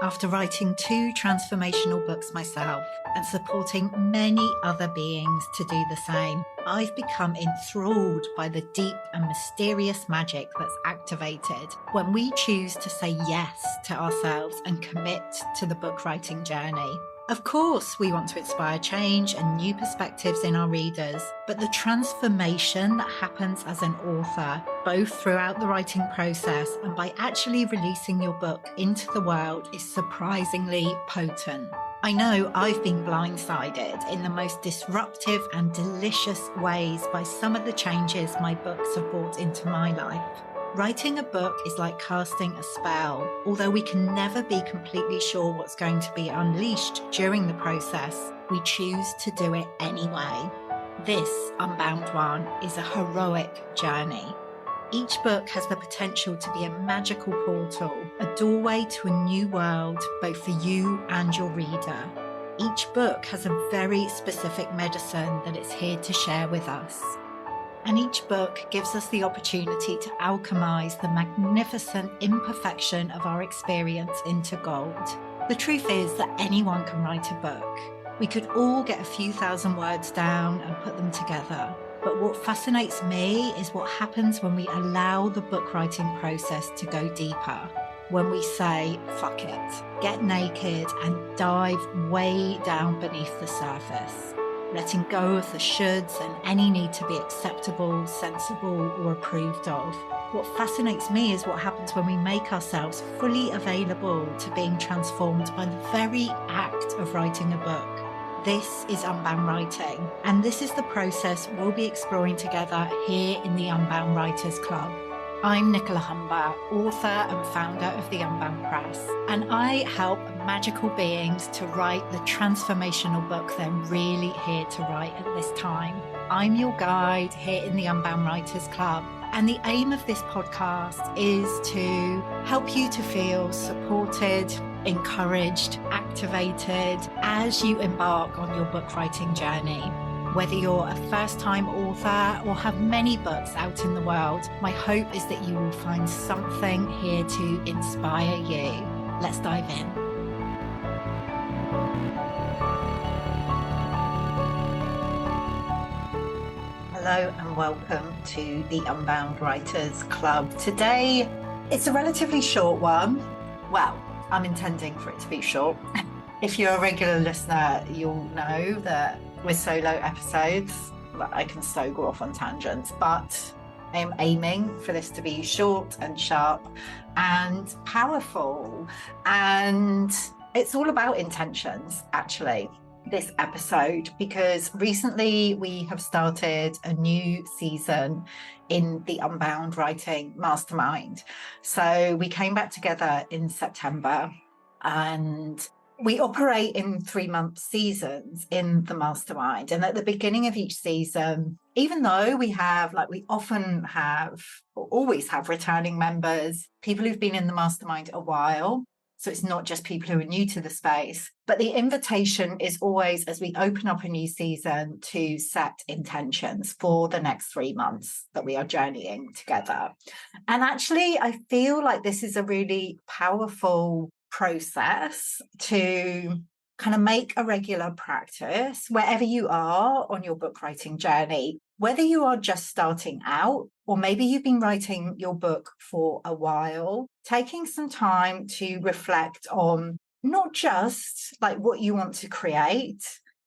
After writing 2 transformational books myself and supporting many other beings to do the same, I've become enthralled by the deep and mysterious magic that's activated when we choose to say yes to ourselves and commit to the book writing journey. Of course, we want to inspire change and new perspectives in our readers, but the transformation that happens as an author, both throughout the writing process and by actually releasing your book into the world, is surprisingly potent. I know I've been blindsided in the most disruptive and delicious ways by some of the changes my books have brought into my life. Writing a book is like casting a spell. Although we can never be completely sure what's going to be unleashed during the process, we choose to do it anyway. This Unbound one is a heroic journey. Each book has the potential to be a magical portal, a doorway to a new world, both for you and your reader. Each book has a very specific medicine that it's here to share with us. And each book gives us the opportunity to alchemize the magnificent imperfection of our experience into gold. The truth is that anyone can write a book. We could all get a few thousand words down and put them together. But what fascinates me is what happens when we allow the book writing process to go deeper. When we say, fuck it, get naked and dive way down beneath the surface. Letting go of the shoulds and any need to be acceptable, sensible, or approved of. What fascinates me is what happens when we make ourselves fully available to being transformed by the very act of writing a book. This is Unbound Writing, and this is the process we'll be exploring together here in the Unbound Writers Club. I'm Nicola, author and founder of the Unbound Press, and I help magical beings to write the transformational book they're really here to write at this time. I'm your guide here in the Unbound Writers Club, and the aim of this podcast is to help you to feel supported, encouraged, activated as you embark on your book writing journey. Whether you're a first-time author or have many books out in the world, my hope is that you will find something here to inspire you. Let's dive in. Hello and welcome to the Unbound Writers Club. Today, it's a relatively short one. Well, I'm intending for it to be short. If you're a regular listener, you'll know that with solo episodes, I can so go off on tangents, but I'm aiming for this to be short and sharp and powerful. And it's all about intentions, actually, this episode, because recently we have started a new season in the Unbound Writing Mastermind. So we came back together in September, and we operate in 3-month seasons in the mastermind. And at the beginning of each season, even though we often have, or always have returning members, people who've been in the mastermind a while. So it's not just people who are new to the space, but the invitation is always, as we open up a new season, to set intentions for the next 3 months that we are journeying together. And actually, I feel like this is a really powerful process to kind of make a regular practice wherever you are on your book writing journey, whether you are just starting out or maybe you've been writing your book for a while, taking some time to reflect on not just like what you want to create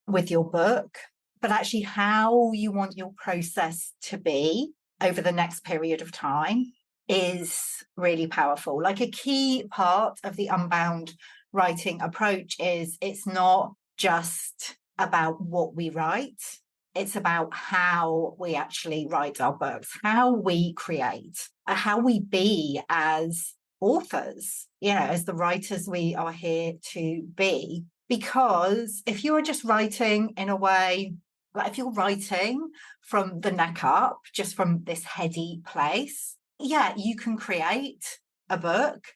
with your book, but actually how you want your process to be over the next period of time is really powerful. Like a key part of the Unbound writing approach is it's not just about what we write. It's about how we actually write our books, how we create, how we be as authors, as the writers we are here to be. Because if you are just writing in a way, like if you're writing from the neck up, just from this heady place, you can create a book.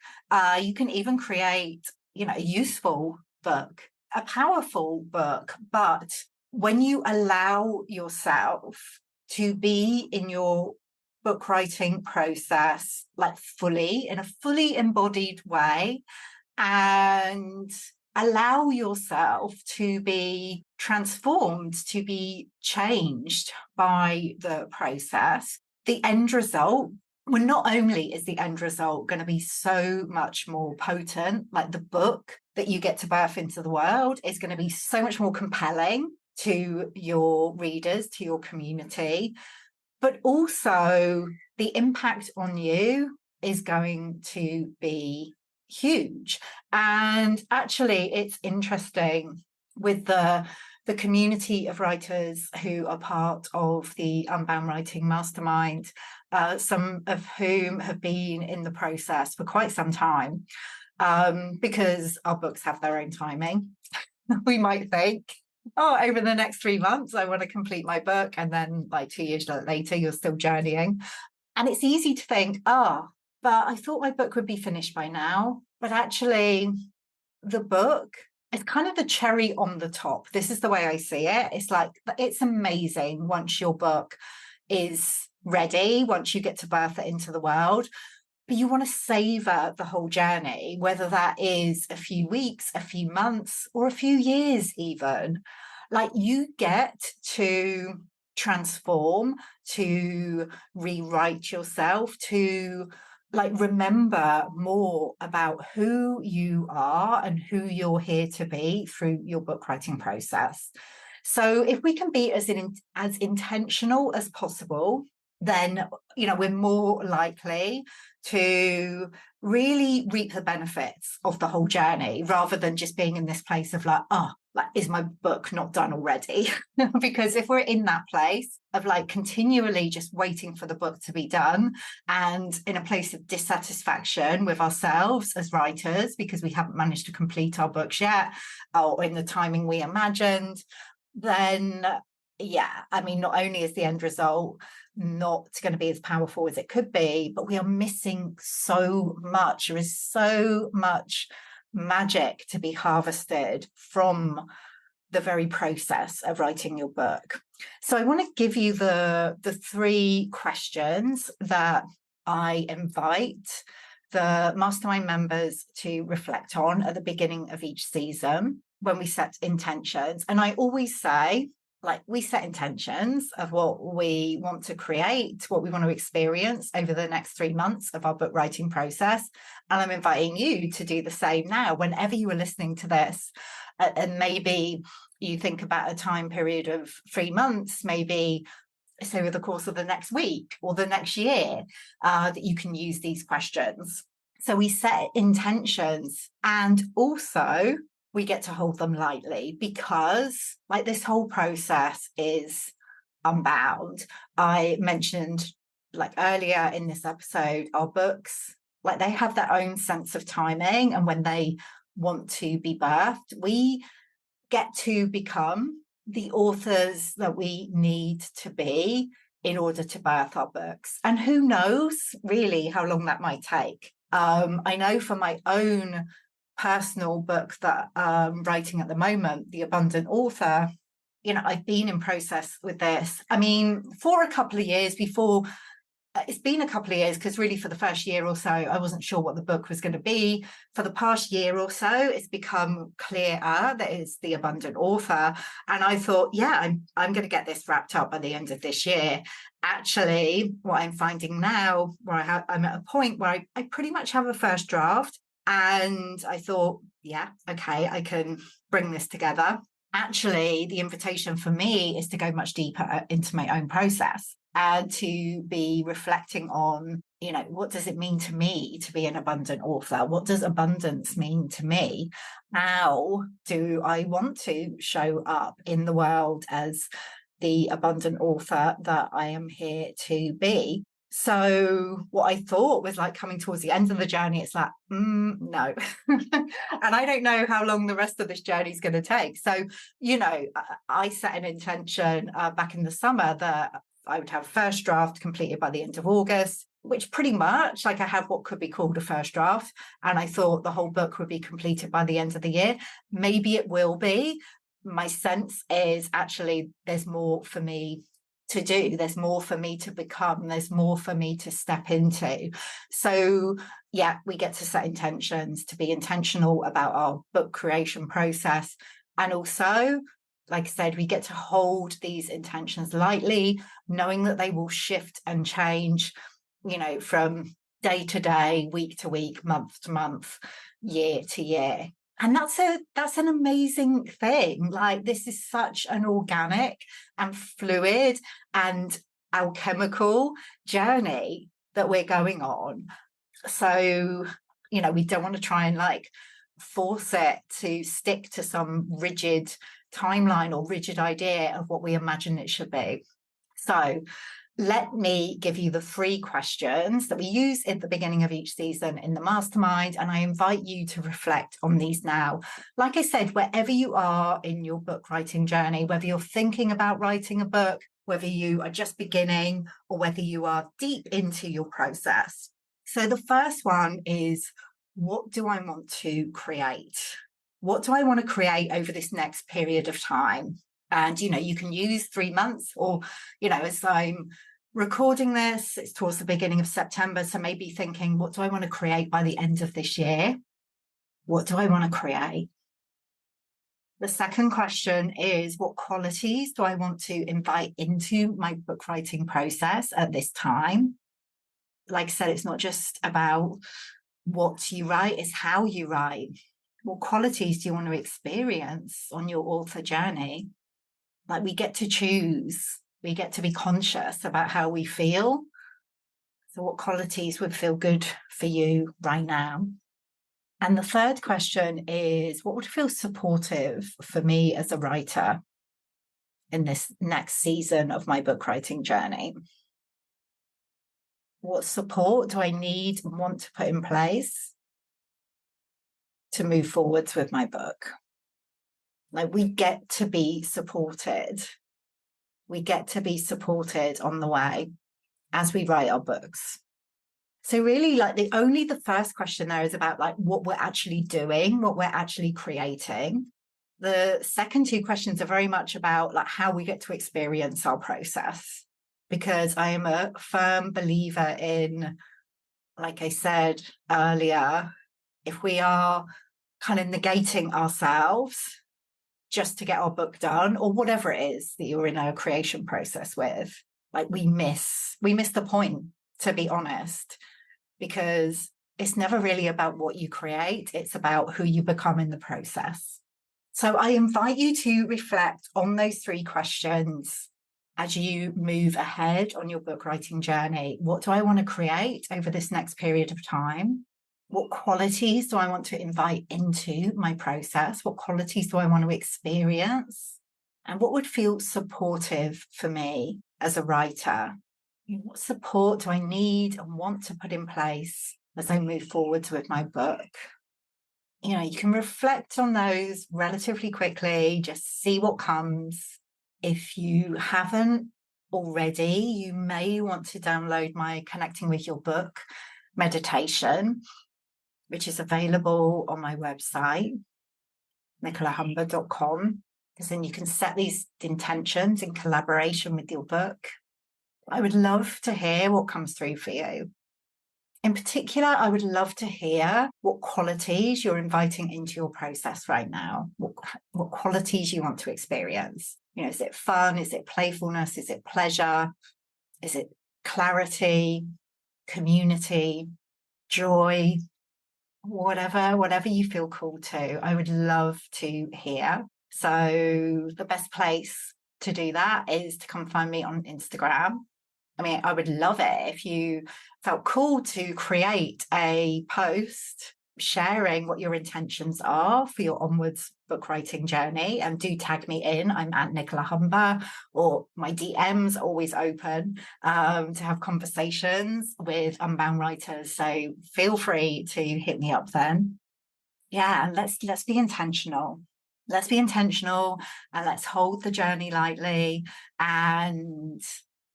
You can even create, a useful book, a powerful book. But when you allow yourself to be in your book writing process, like fully, in a fully embodied way, and allow yourself to be transformed, to be changed by the process. The end result, well, not only is the end result going to be so much more potent, like the book that you get to birth into the world is going to be so much more compelling to your readers, to your community, but also the impact on you is going to be huge. And actually, it's interesting with the community of writers who are part of the Unbound Writing Mastermind, some of whom have been in the process for quite some time, because our books have their own timing. We might think, oh, over the next 3 months, I want to complete my book. And then like 2 years later, you're still journeying. And it's easy to think, but I thought my book would be finished by now. But actually, the book is kind of the cherry on the top. This is the way I see it. It's like, it's amazing once your book is ready, once you get to birth it into the world. But you want to savor the whole journey, whether that is a few weeks, a few months, or a few years even. Like, you get to transform, to rewrite yourself, to like remember more about who you are and who you're here to be through your book writing process. So if we can be as intentional as possible, then we're more likely to really reap the benefits of the whole journey, rather than just being in this place of like, is my book not done already? Because if we're in that place of like continually just waiting for the book to be done, and in a place of dissatisfaction with ourselves as writers because we haven't managed to complete our books yet, or in the timing we imagined, then not only is the end result not going to be as powerful as it could be, but we are missing so much. There is so much magic to be harvested from the very process of writing your book. So I want to give you the 3 questions that I invite the mastermind members to reflect on at the beginning of each season when we set intentions. And I always say, like, we set intentions of what we want to create, what we want to experience over the next 3 months of our book writing process. And I'm inviting you to do the same now, whenever you are listening to this. And maybe you think about a time period of 3 months, maybe say over the course of the next week or the next year, that you can use these questions. So we set intentions, and also we get to hold them lightly, because like this whole process is unbound. I mentioned like earlier in this episode, our books, like they have their own sense of timing, and when they want to be birthed, we get to become the authors that we need to be in order to birth our books. And who knows really how long that might take. I know for my own personal book that I'm writing at the moment, The Abundant Author, I've been in process with this. I mean, for a couple of years before. It's been a couple of years, because really for the first year or so, I wasn't sure what the book was going to be. For the past year or so, it's become clearer that it's The Abundant Author. And I thought, I'm going to get this wrapped up by the end of this year. Actually, what I'm finding now, where I'm at a point where I pretty much have a first draft. And I thought, okay, I can bring this together. Actually, the invitation for me is to go much deeper into my own process, and to be reflecting on, what does it mean to me to be an abundant author? What does abundance mean to me? How do I want to show up in the world as the abundant author that I am here to be? So what I thought was like coming towards the end of the journey, it's like, no. And I don't know how long the rest of this journey is going to take. So, I set an intention back in the summer that I would have first draft completed by the end of August, which pretty much, like, I have what could be called a first draft. And I thought the whole book would be completed by the end of the year. Maybe it will be. My sense is actually there's more for me to do. There's more for me to become. There's more for me to step into. So, yeah, we get to set intentions, to be intentional about our book creation process. And also, like I said, we get to hold these intentions lightly, knowing that they will shift and change, from day to day, week to week, month to month, year to year. And that's an amazing thing. Like, this is such an organic and fluid and alchemical journey that we're going on. So, we don't want to try and force it to stick to some rigid timeline or rigid idea of what we imagine it should be. So let me give you the 3 questions that we use at the beginning of each season in the mastermind, and I invite you to reflect on these now. Like I said, wherever you are in your book writing journey, whether you're thinking about writing a book, whether you are just beginning, or whether you are deep into your process. So the first one is, what do I want to create? What do I want to create over this next period of time? And, you can use 3 months, or, as I'm recording this, it's towards the beginning of September. So maybe thinking, what do I want to create by the end of this year? What do I want to create? The second question is, what qualities do I want to invite into my book writing process at this time? Like I said, it's not just about what you write, it's how you write. What qualities do you want to experience on your author journey? Like, we get to choose. We get to be conscious about how we feel. So what qualities would feel good for you right now? And the third question is, what would feel supportive for me as a writer in this next season of my book writing journey? What support do I need and want to put in place to move forwards with my book? Like, we get to be supported. We get to be supported on the way as we write our books. So really, the first question there is about what we're actually doing, what we're actually creating. The second 2 questions are very much about how we get to experience our process, because I am a firm believer in, like I said earlier, if we are kind of negating ourselves just to get our book done, or whatever it is that you're in a creation process with, we miss the point, to be honest, because it's never really about what you create, it's about who you become in the process. So I invite you to reflect on those 3 questions as you move ahead on your book writing journey. What do I want to create over this next period of time? What qualities do I want to invite into my process? What qualities do I want to experience? And what would feel supportive for me as a writer? What support do I need and want to put in place as I move forwards with my book? You can reflect on those relatively quickly, just see what comes. If you haven't already, you may want to download my Connecting with Your Book meditation, which is available on my website, nicolahumber.com, because then you can set these intentions in collaboration with your book. I would love to hear what comes through for you. In particular, I would love to hear what qualities you're inviting into your process right now, what qualities you want to experience. Is it fun? Is it playfulness? Is it pleasure? Is it clarity, community, joy? Whatever you feel called to, I would love to hear. So the best place to do that is to come find me on Instagram. I would love it if you felt called to create a post sharing what your intentions are for your onwards book writing journey, and do tag me in. I'm at Nicola Humber, or my DMs are always open to have conversations with Unbound writers. So feel free to hit me up then. Yeah, and let's be intentional. Let's be intentional and let's hold the journey lightly. And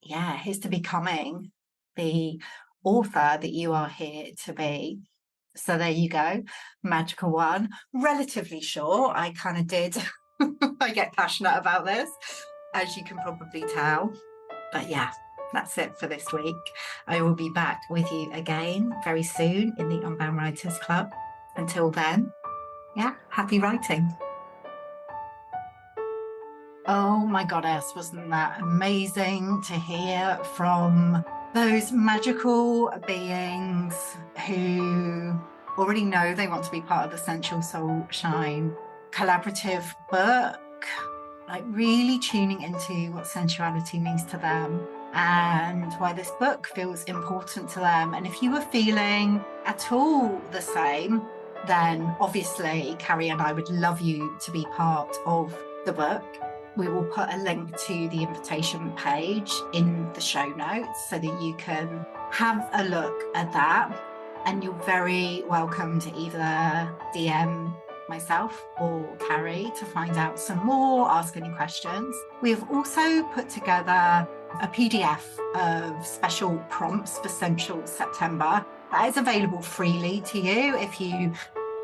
yeah, here's to becoming the author that you are here to be. So there you go. Magical one. Relatively short. I kind of did. I get passionate about this, as you can probably tell. But yeah, that's it for this week. I will be back with you again very soon in the Unbound Writers Club. Until then, yeah, happy writing. Oh my goddess, wasn't that amazing to hear from those magical beings who already know they want to be part of the Sensual Soul Shine collaborative book, like really tuning into what sensuality means to them and why this book feels important to them. And if you were feeling at all the same, then obviously Carrie and I would love you to be part of the book. We will put a link to the invitation page in the show notes so that you can have a look at that. And you're very welcome to either DM myself or Carrie to find out some more, ask any questions. We have also put together a PDF of special prompts for Sensual September that is available freely to you if you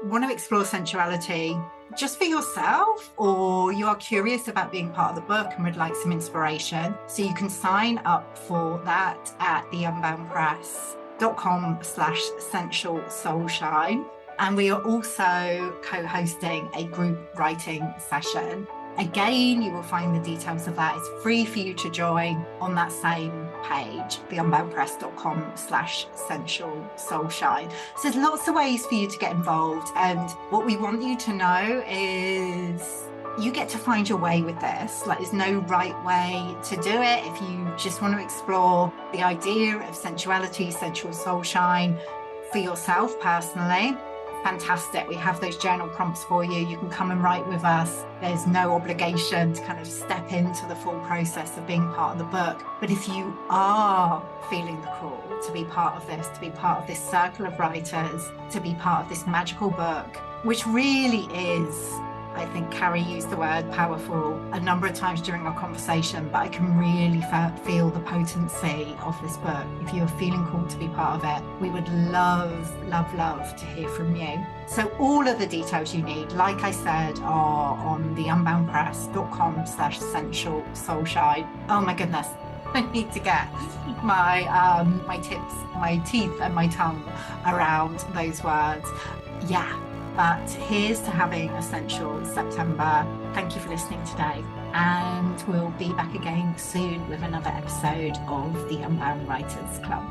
want to explore sensuality just for yourself, or you are curious about being part of the book and would like some inspiration. So you can sign up for that at theunboundpress.com/sensual soulshine. And we are also co-hosting a group writing session. Again, you will find the details of that. It's free for you to join on that same page, theunboundpress.com/sensual soulshine. So there's lots of ways for you to get involved. And what we want you to know is you get to find your way with this. Like, there's no right way to do it. If you just want to explore the idea of sensuality, sensual soulshine for yourself personally, fantastic. We have those journal prompts for you. You can come and write with us. There's no obligation to kind of step into the full process of being part of the book. But if you are feeling the call to be part of this, to be part of this circle of writers, to be part of this magical book, which really is, I think Carrie used the word powerful a number of times during our conversation, but I can really feel the potency of this book. If you're feeling called to be part of it, we would love, love, love to hear from you. So all of the details you need, like I said, are on theunboundpress.com/sensual soulshine. Oh my goodness. I need to get my tips, my teeth and my tongue around those words. Yeah. But here's to having a sensual September. Thank you for listening today. And we'll be back again soon with another episode of the Unbound Writers Club.